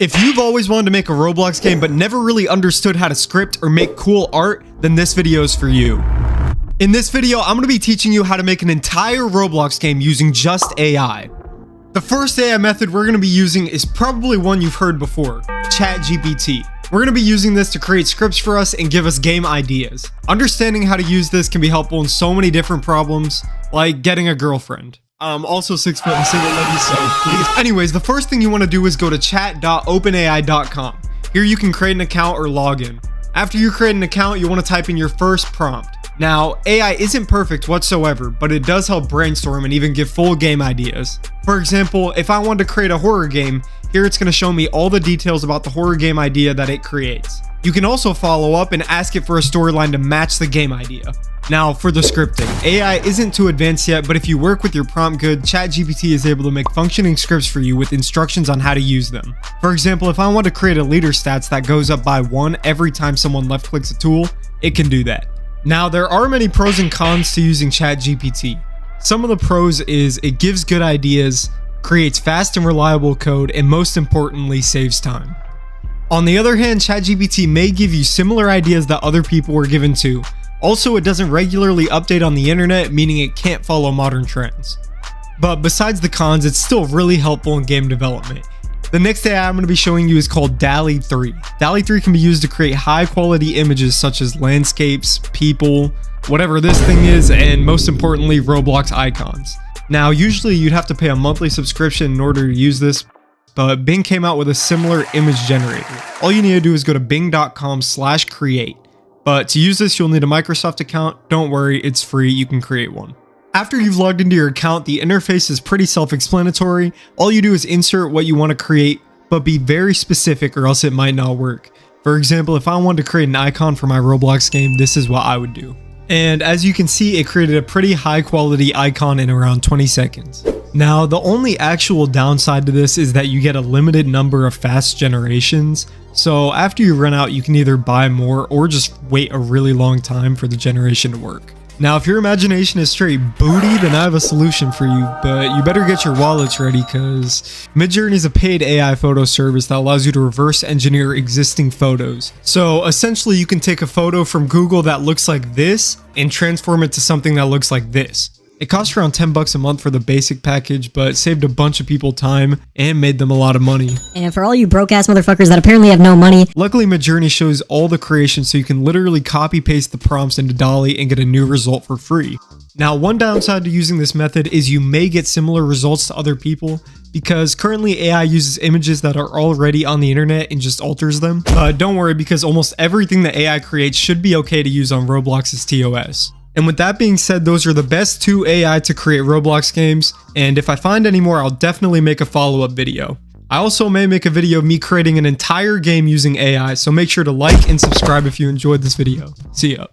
If you've always wanted to make a Roblox game but never really understood how to script or make cool art, then this video is for you. In this video, I'm going to be teaching you how to make an entire Roblox game using just AI. The first AI method we're going to be using is probably one you've heard before, ChatGPT. We're going to be using this to create scripts for us and give us game ideas. Understanding how to use this can be helpful in so many different problems, like getting a girlfriend. I'm also 6 foot and single lady, so please. Anyways, the first thing you want to do is go to chat.openai.com. Here you can create an account or login. After you create an account, you want to type in your first prompt. Now, AI isn't perfect whatsoever, but it does help brainstorm and even give full game ideas. For example, if I wanted to create a horror game, here it's going to show me all the details about the horror game idea that it creates. You can also follow up and ask it for a storyline to match the game idea. Now, for the scripting, AI isn't too advanced yet, but if you work with your prompt good, ChatGPT is able to make functioning scripts for you with instructions on how to use them. For example, if I want to create a leader stats that goes up by 1 every time someone left clicks a tool, it can do that. Now, there are many pros and cons to using ChatGPT. Some of the pros is it gives good ideas, creates fast and reliable code, and most importantly, saves time. On the other hand, ChatGPT may give you similar ideas that other people were given to. Also, it doesn't regularly update on the internet, meaning it can't follow modern trends. But besides the cons, it's still really helpful in game development. The next AI I'm going to be showing you is called DALL-E 3. DALL-E 3 can be used to create high quality images such as landscapes, people, whatever this thing is, and most importantly, Roblox icons. Now, usually you'd have to pay a monthly subscription in order to use this, but Bing came out with a similar image generator. All you need to do is go to bing.com/create. But to use this, you'll need a Microsoft account. Don't worry, it's free, you can create one. After you've logged into your account, the interface is pretty self-explanatory. All you do is insert what you want to create, but be very specific or else it might not work. For example, if I wanted to create an icon for my Roblox game, this is what I would do. And as you can see, it created a pretty high quality icon in around 20 seconds. Now, the only actual downside to this is that you get a limited number of fast generations. So after you run out, you can either buy more or just wait a really long time for the generation to work. Now, if your imagination is straight booty, then I have a solution for you, but you better get your wallets ready because Midjourney is a paid AI photo service that allows you to reverse engineer existing photos. So essentially, you can take a photo from Google that looks like this and transform it to something that looks like this. It costs around $10 a month for the basic package, but saved a bunch of people time and made them a lot of money. And for all you broke-ass motherfuckers that apparently have no money. Luckily, Midjourney shows all the creations so you can literally copy-paste the prompts into DALL-E and get a new result for free. Now, one downside to using this method is you may get similar results to other people, because currently AI uses images that are already on the internet and just alters them. But don't worry, because almost everything that AI creates should be okay to use on Roblox's TOS. And with that being said, those are the best 2 AI to create Roblox games, and if I find any more, I'll definitely make a follow-up video. I also may make a video of me creating an entire game using AI, so make sure to like and subscribe if you enjoyed this video. See ya.